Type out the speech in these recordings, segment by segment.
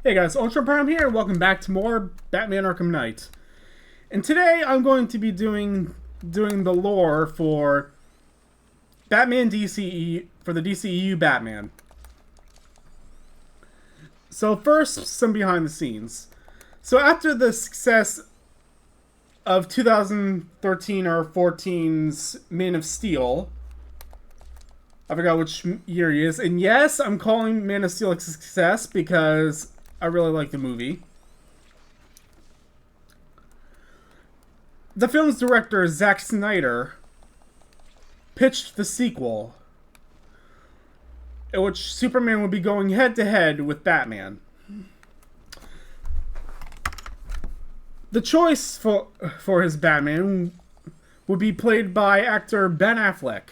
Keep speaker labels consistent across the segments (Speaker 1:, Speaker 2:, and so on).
Speaker 1: Hey guys, Ultra Prime here, and welcome back to more Batman Arkham Knight. And today I'm going to be doing the lore for Batman DCEU for the DCEU Batman. So first, some behind the scenes. So after the success of 2013 or 14's Man of Steel, I forgot which year he is, and yes, I'm calling Man of Steel a success because I really like the movie. The film's director, Zack Snyder, pitched the sequel, in which Superman would be going head-to-head with Batman. The choice for his Batman would be played by actor Ben Affleck,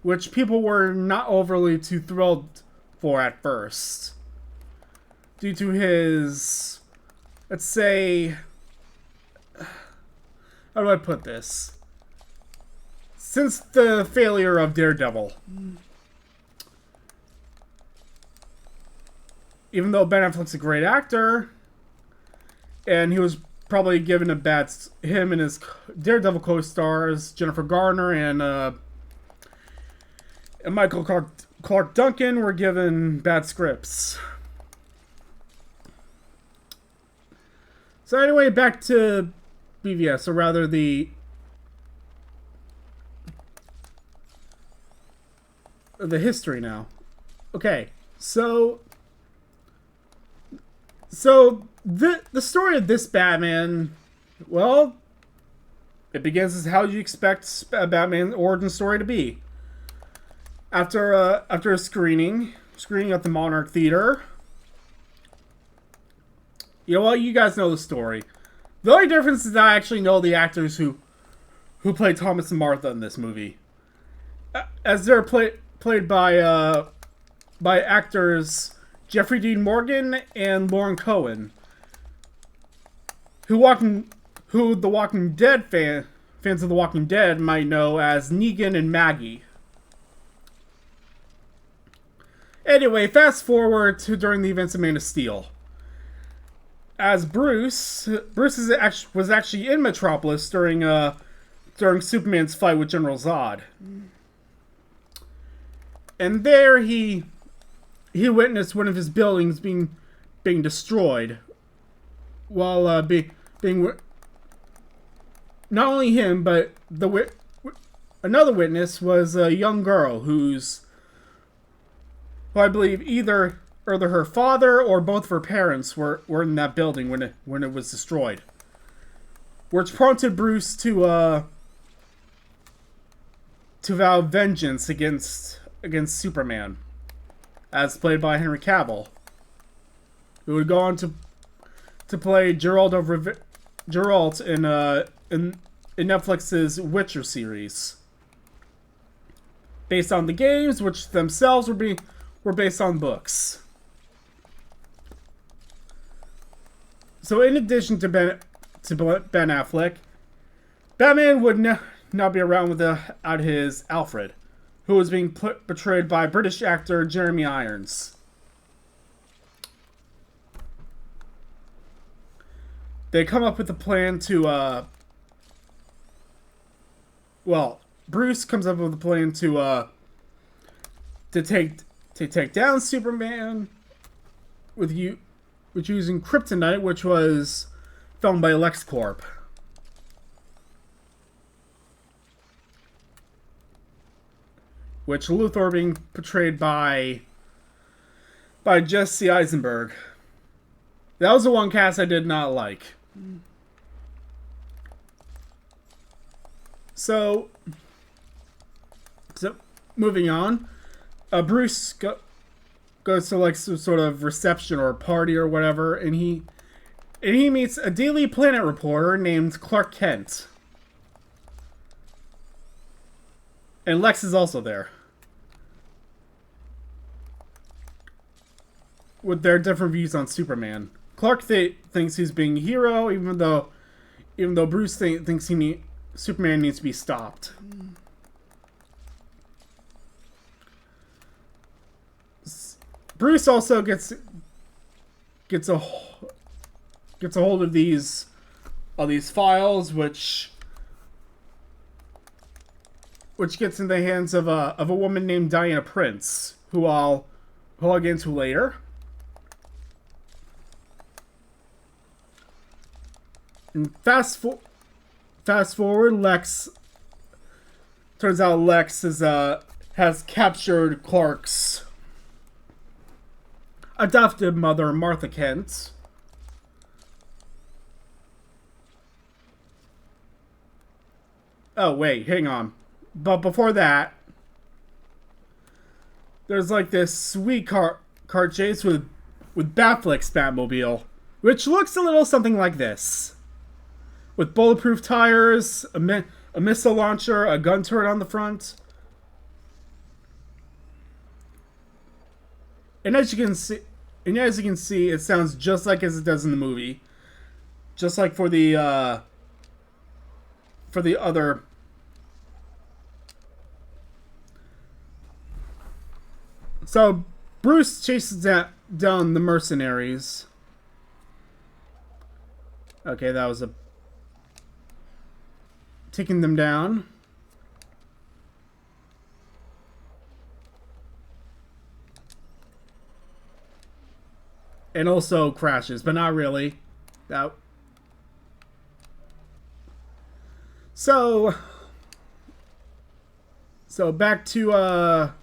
Speaker 1: which people were not overly too thrilled for at first, due to his, let's say, how do I put this? Since the failure of Daredevil. Even though Ben Affleck's a great actor, and he was probably given a bad, him and his Daredevil co-stars, Jennifer Garner and Michael Clark Duncan, were given bad scripts. So anyway, back to BVS, or rather the history now. Okay, so the story of this Batman, well, it begins as how you expect a Batman origin story to be. After a screening at the Monarch Theater. You know what? You guys know the story. The only difference is I actually know the actors who played Thomas and Martha in this movie, as they're played by actors Jeffrey Dean Morgan and Lauren Cohen, who the Walking Dead fans of The Walking Dead might know as Negan and Maggie. Anyway, fast forward to during the events of Man of Steel. As Bruce was actually in Metropolis during Superman's fight with General Zod, and there he witnessed one of his buildings being destroyed, while being not only him but another witness was a young girl who I believe either her father or both of her parents were in that building when it was destroyed, which prompted Bruce to vow vengeance against Superman, as played by Henry Cavill, who would go on to play Geralt in Netflix's Witcher series, based on the games, which themselves were based on books. So in addition to Ben Affleck, Batman would not be around without his Alfred, who was being portrayed by British actor Jeremy Irons. They come up with a plan to, Bruce comes up with a plan to take down Superman with using kryptonite, which was filmed by LexCorp. Which Luthor being portrayed by Jesse Eisenberg. That was the one cast I did not like. So moving on, Bruce goes to like some sort of reception or party or whatever, and he meets a Daily Planet reporter named Clark Kent. And Lex is also there, with their different views on Superman. Clark thinks he's being a hero, even though Bruce thinks Superman needs to be stopped. Bruce also gets gets a hold of these files, which gets in the hands of a woman named Diana Prince, who I'll get into later. And fast forward, Lex. Turns out Lex has captured Clark's adopted mother, Martha Kent. Oh wait, hang on. But before that, there's like this sweet car chase with Batfleck's Batmobile, which looks a little something like this. With bulletproof tires, a missile launcher, a gun turret on the front. And as you can see, it sounds just like as it does in the movie. Just like for the other. So Bruce chases down the mercenaries. Okay, that was taking them down. And also crashes, but not really. So back to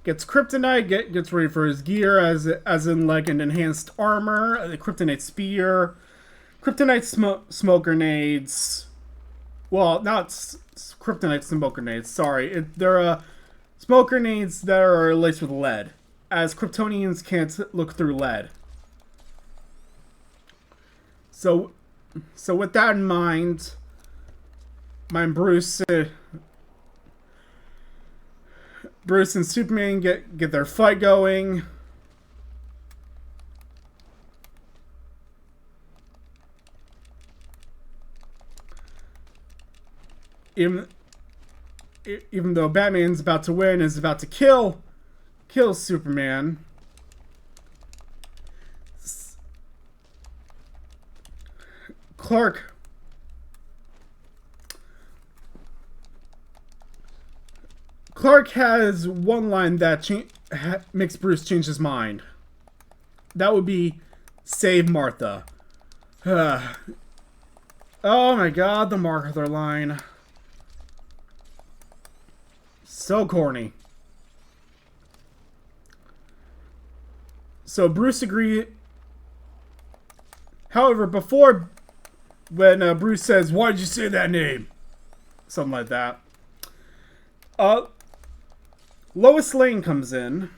Speaker 1: gets kryptonite, gets ready for his gear, as in like an enhanced armor, a kryptonite spear, kryptonite smoke grenades. Well, not kryptonite smoke grenades. Sorry, they're smoke grenades that are laced with lead, as Kryptonians can't look through lead. So with that in mind, Bruce and Superman get their fight going. Even though Batman's about to win, is about to kill Superman. Clark has one line that makes Bruce change his mind. That would be, "Save Martha." Oh my god, the Martha line. So corny. So Bruce agreed. However, when Bruce says, "Why'd you say that name?" Something like that. Lois Lane comes in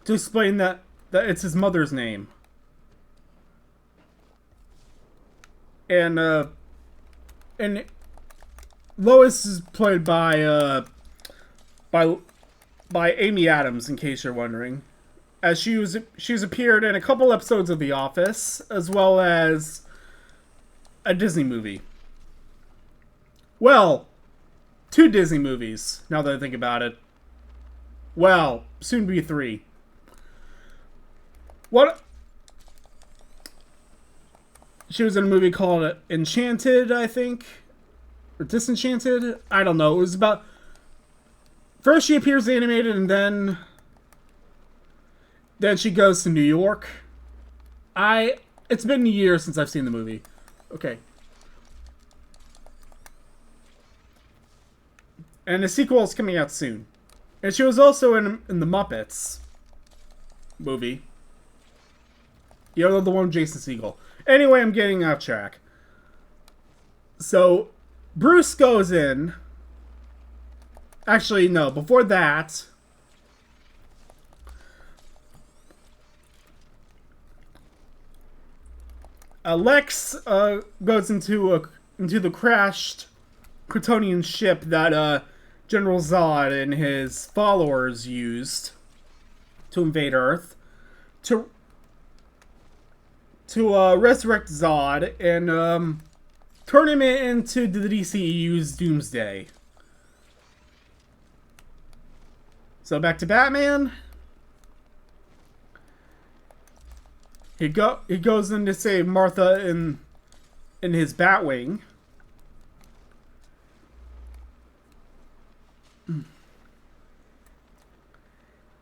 Speaker 1: to explain that it's his mother's name. And Lois is played by Amy Adams, in case you're wondering, as she's appeared in a couple episodes of The Office, as well as a Disney movie. Well, 2 Disney movies, now that I think about it. Well, soon to be 3. She was in a movie called Enchanted, I think. Or Disenchanted? I don't know. It was about... First she appears animated, and then she goes to New York. It's been a year since I've seen the movie. Okay. And the sequel is coming out soon. And she was also in the Muppets movie. You know, the one with Jason Segel. Anyway, I'm getting off track. So, Bruce goes in. Actually, no. Before that, Lex goes into the crashed Kryptonian ship that General Zod and his followers used to invade Earth, to resurrect Zod and turn him into the DCEU's Doomsday. So back to Batman. he goes in to save Martha in his Batwing.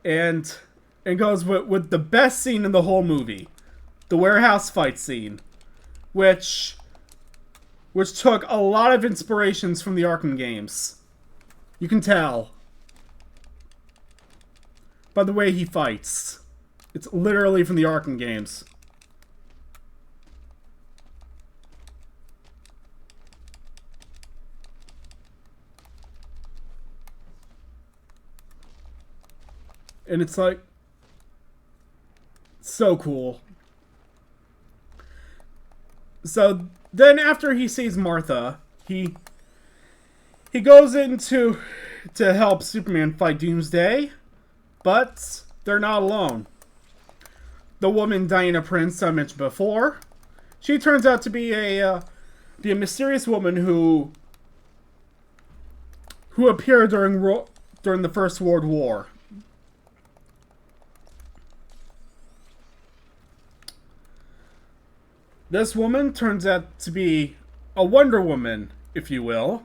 Speaker 1: And goes with the best scene in the whole movie, the warehouse fight scene, which took a lot of inspirations from the Arkham games. You can tell by the way he fights. It's literally from the Arkham games. And it's like so cool. So then after he sees Martha, he goes in to help Superman fight Doomsday, but they're not alone. The woman Diana Prince I mentioned before, she turns out to be a mysterious woman who appeared during the First World War. This woman turns out to be a Wonder Woman, if you will.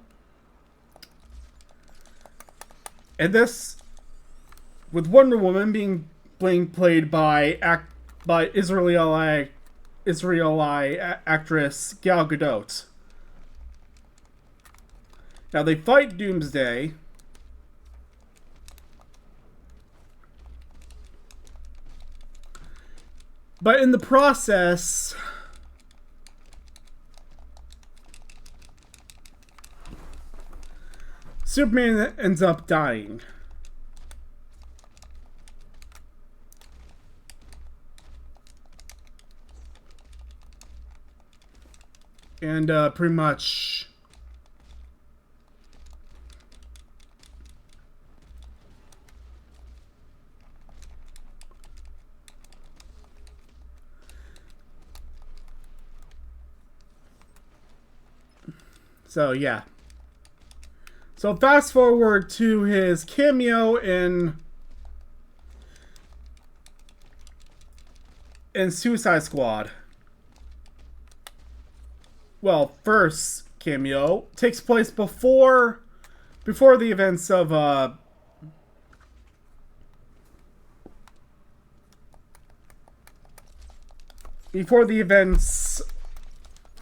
Speaker 1: And this, with Wonder Woman being played by Israeli actress Gal Gadot. Now they fight Doomsday. But in the process, Superman ends up dying. And pretty much so yeah. So fast forward to his cameo in Suicide Squad. Well, first cameo takes place before the events of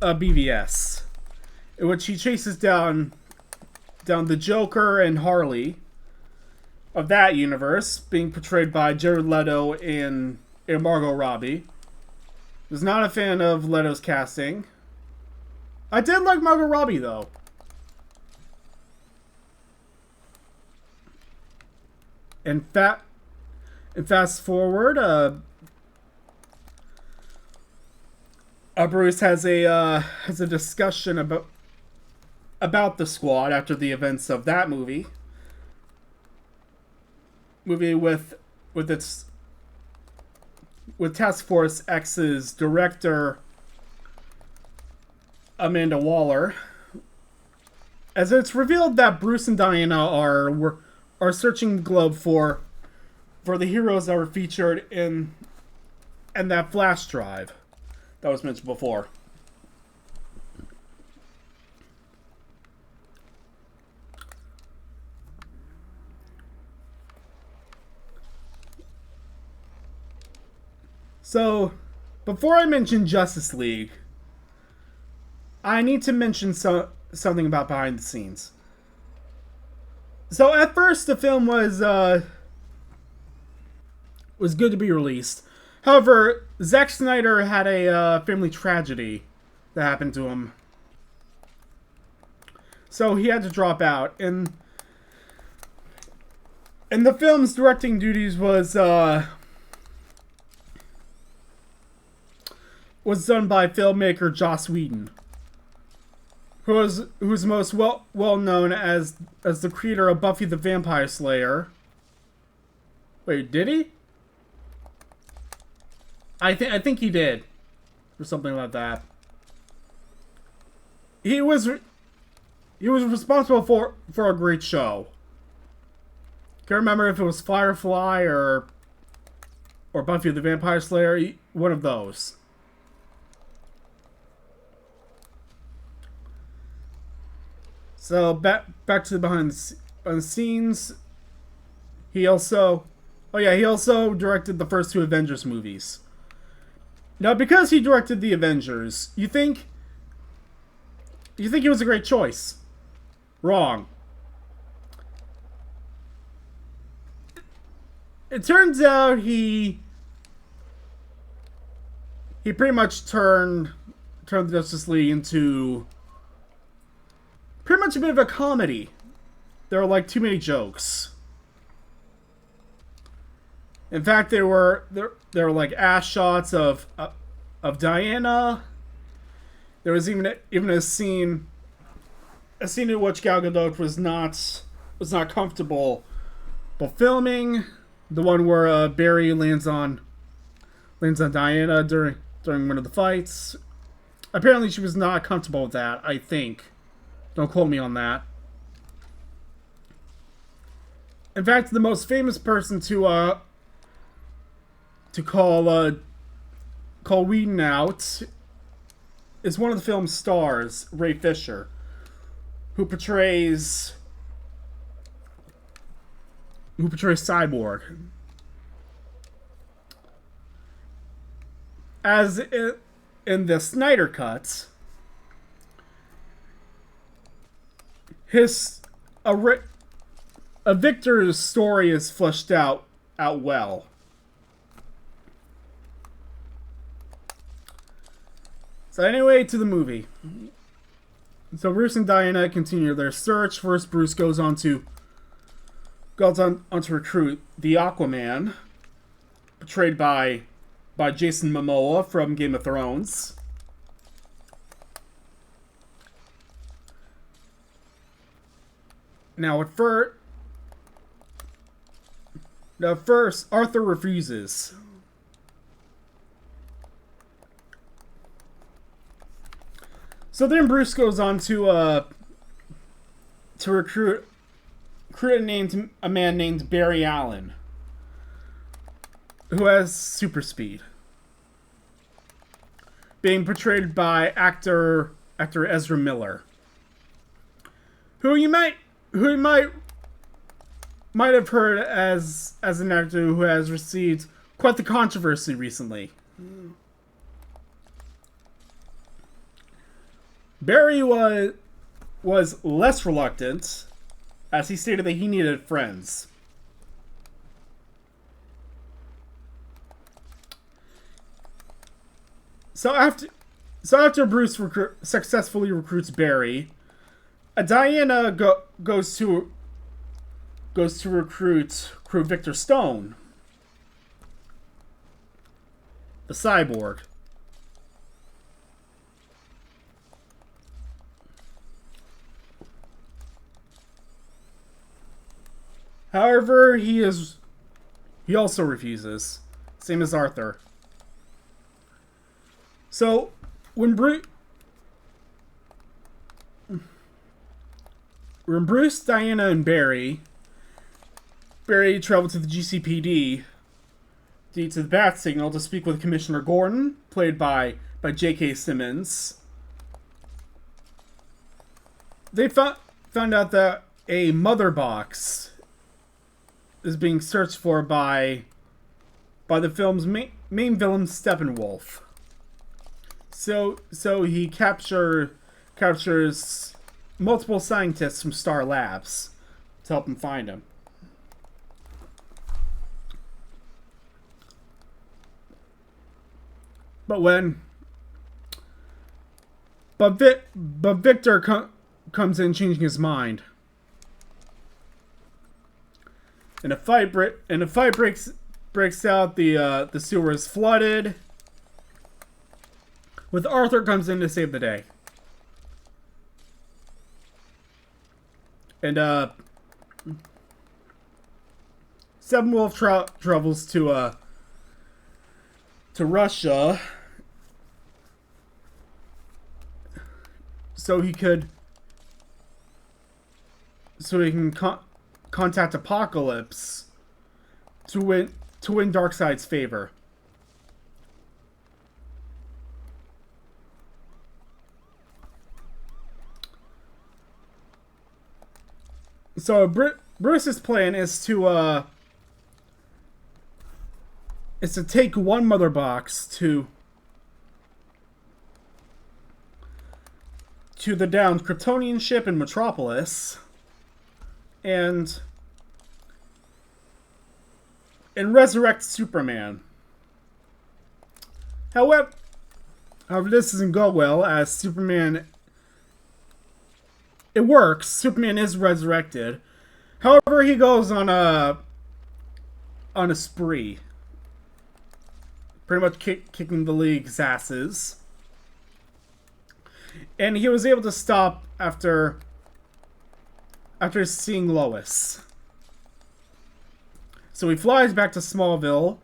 Speaker 1: BVS, in which he chases down the Joker and Harley of that universe, being portrayed by Jared Leto and Margot Robbie. Was not a fan of Leto's casting. I did like Margot Robbie, though. And fast forward, Bruce has a discussion about the Squad after the events of that movie with Task Force X's director Amanda Waller, as it's revealed that Bruce and Diana are searching the globe for the heroes that were featured in that flash drive that was mentioned before. So, before I mention Justice League, I need to mention something about behind the scenes. So at first the film was good to be released. However, Zack Snyder had a family tragedy that happened to him, so he had to drop out. And the film's directing duties was done by filmmaker Joss Whedon, who's most well known as the creator of Buffy the Vampire Slayer. Wait, did he? I think he did, or something like that. He was responsible for a great show. Can't remember if it was Firefly or or Buffy the Vampire Slayer, one of those. So back to the behind the scenes. He also directed the first two Avengers movies. Now, because he directed the Avengers, you think he was a great choice? Wrong. It turns out he pretty much turned the Justice League into pretty much a bit of a comedy. There were like too many jokes. In fact, there were like ass shots of Diana. There was even a scene in which Gal Gadot was not comfortable but filming. The one where Barry lands on Diana during one of the fights. Apparently, she was not comfortable with that. I think. Don't quote me on that. In fact, the most famous person to call Whedon out is one of the film's stars, Ray Fisher, who portrays Cyborg. As in the Snyder Cut, Victor's story is fleshed out well. So anyway, to the movie. So Bruce and Diana continue their search. First, Bruce goes on to recruit the Aquaman, portrayed by Jason Momoa from Game of Thrones. Now, at first, Arthur refuses. So then Bruce goes on to recruit a man named Barry Allen, who has super speed, being portrayed by actor Ezra Miller, who you might have heard as an actor who has received quite the controversy recently. Barry was less reluctant, as he stated that he needed friends. So after Bruce successfully recruits Barry, Diana goes to recruit Victor Stone, the cyborg. However, he also refuses, same as Arthur. So when Bruce, Diana, and Barry travel to the GCPD to the Bat Signal to speak with Commissioner Gordon, played by J.K. Simmons, they found out that a mother box is being searched for by the film's main villain, Steppenwolf. So he captures multiple scientists from Star Labs to help him find him. But Victor comes in, changing his mind. And a fight breaks out. The sewer is flooded. With Arthur comes in to save the day. And Steppenwolf travels to Russia so he can contact Apocalypse to to win Darkseid's favor. So Bruce's plan is to take one mother box to the downed Kryptonian ship in Metropolis and resurrect Superman. However, this doesn't go well, as Superman... It works. Superman is resurrected. However, he goes on a spree. Pretty much kicking the League's asses. And he was able to stop after seeing Lois. So he flies back to Smallville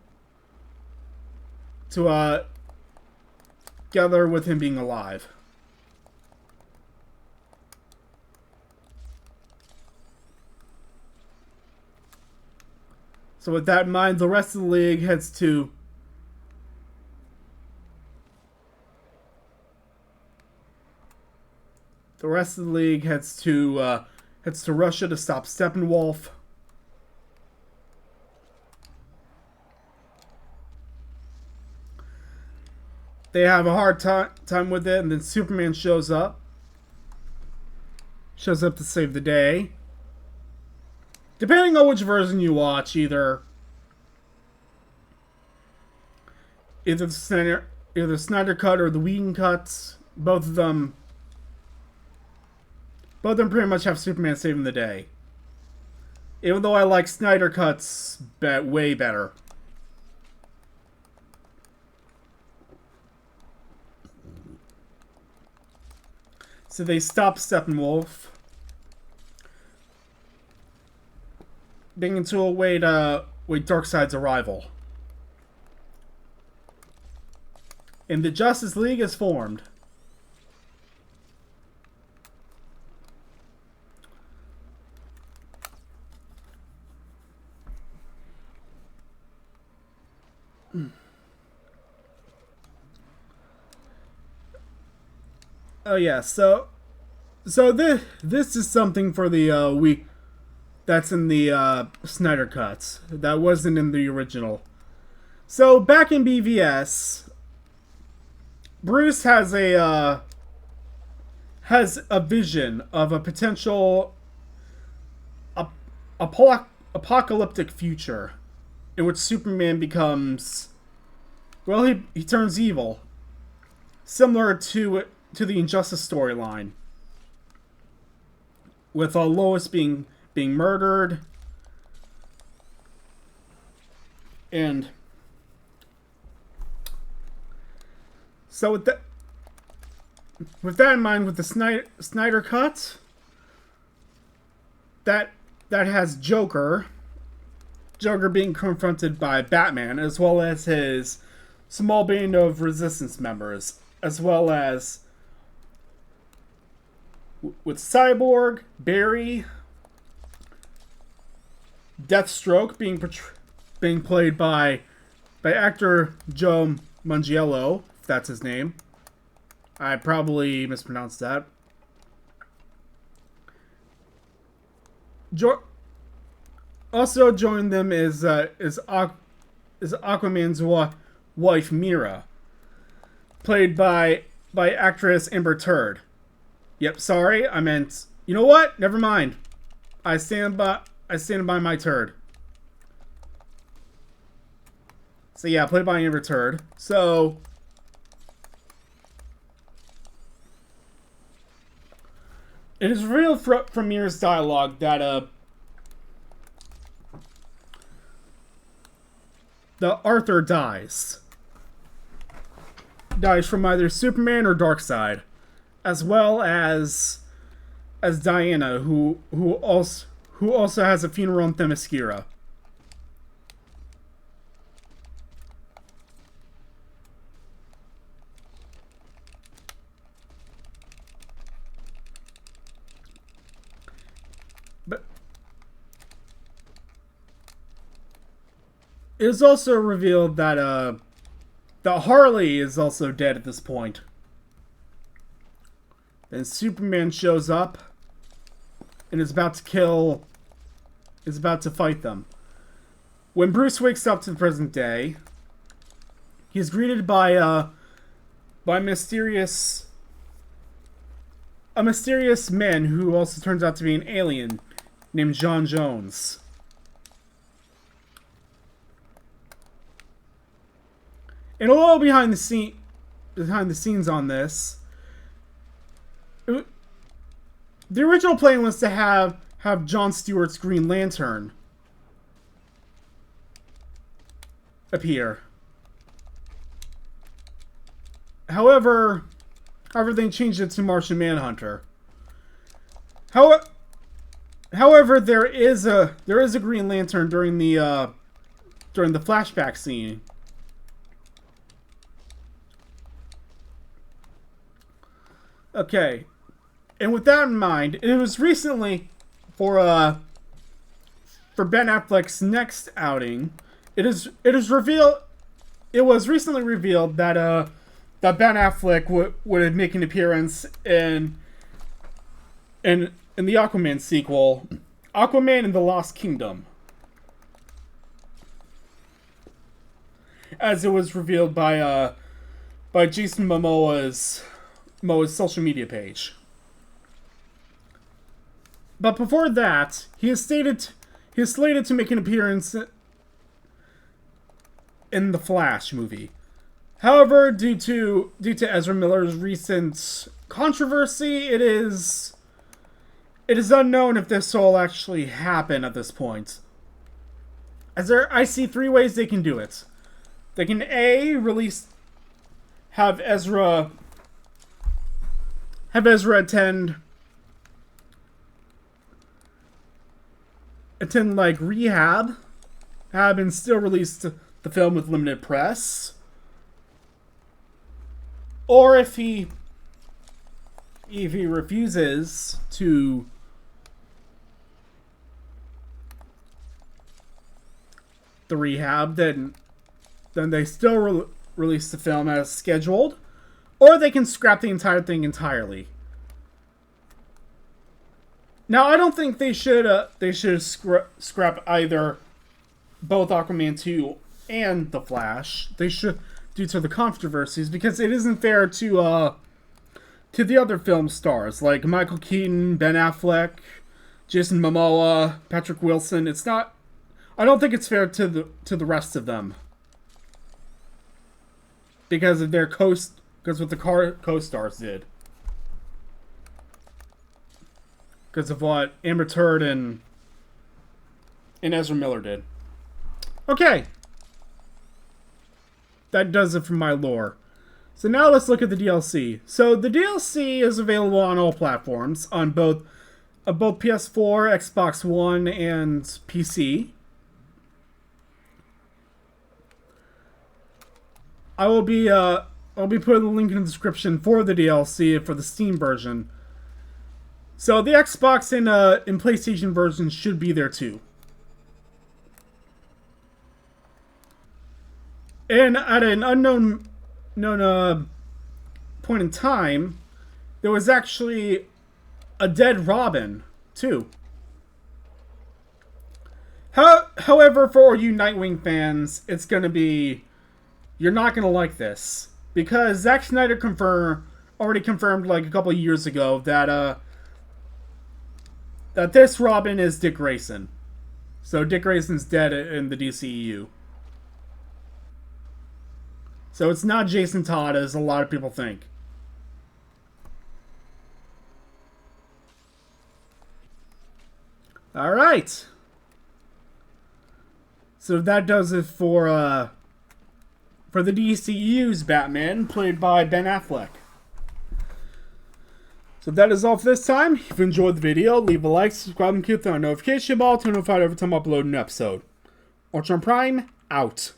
Speaker 1: to gather with him being alive. So with that in mind, the rest of the League heads to Russia to stop Steppenwolf. They have a hard time with it, and then Superman shows up to save the day. Depending on which version you watch, either the Snyder cut or the Whedon cut, both of them pretty much have Superman saving the day. Even though I like Snyder cuts way better. So they stop Steppenwolf, being into a way to wait Darkseid's arrival. And the Justice League is formed. Oh yeah, so this is something for the week that's in the Snyder cuts that wasn't in the original. So back in BVS, Bruce has a vision of a potential apocalyptic future in which Superman becomes, well, he turns evil, similar to the Injustice storyline, with Lois being murdered, and so with that in mind, with the Snyder cut, that has Joker being confronted by Batman, as well as his small band of resistance members, as well as with Cyborg, Barry, Deathstroke being played by actor Joe Manganiello, if that's his name. I probably mispronounced that. Also joining them is Aquaman's wife Mira, played by actress Amber Turd. Yep, sorry, I meant, you know what? Never mind. I stand by my turd. So yeah, played by Amber Turd. So it is revealed from Mira's dialogue that Arthur dies from either Superman or Darkseid, as well as Diana, who also has a funeral in Themyscira. it is also revealed that Harley is also dead at this point. Then Superman shows up and is about to fight them. When Bruce wakes up to the present day, he's greeted by a mysterious man who also turns out to be an alien named John Jones. And a little behind the scenes on this, the original plan was to have Jon Stewart's Green Lantern appear. However, they changed it to Martian Manhunter. However, there is a Green Lantern during the flashback scene. Okay, and with that in mind, it was recently for Ben Affleck's next outing. It was recently revealed that Ben Affleck would make an appearance in the Aquaman sequel, Aquaman and the Lost Kingdom, as it was revealed by Jason Momoa's social media page. But before that, he is slated to make an appearance in the Flash movie. However, due to Ezra Miller's recent controversy, it is unknown if this will actually happen at this point. I see three ways they can do it. They can have Ezra attend like rehab, and still release the film with limited press. Or if he refuses to the rehab, then they still release the film as scheduled, or they can scrap the entire thing entirely. Now, I don't think they should scrap either both Aquaman 2 and The Flash. They should, due to the controversies, because it isn't fair to the other film stars like Michael Keaton, Ben Affleck, Jason Momoa, Patrick Wilson. It's not. I don't think it's fair to the rest of them because of their what the co-stars did. Because of what Amber Turd and Ezra Miller did. Okay. That does it for my lore. So now let's look at the DLC. So the DLC is available on all platforms, on both PS4, Xbox One, and PC. I'll be putting the link in the description for the DLC for the Steam version. So the Xbox and PlayStation versions should be there too. And at an unknown point in time, there was actually a dead Robin too. However, for all you Nightwing fans, it's gonna be, you're not gonna like this, because Zack Snyder already confirmed like a couple of years ago that this Robin is Dick Grayson. So Dick Grayson's dead in the DCEU. So it's not Jason Todd, as a lot of people think. Alright. So that does it for the DCEU's Batman, played by Ben Affleck. So that is all for this time. If you enjoyed the video, leave a like, subscribe, and click the notification bell to be notified every time I upload an episode. Ultron Prime, out.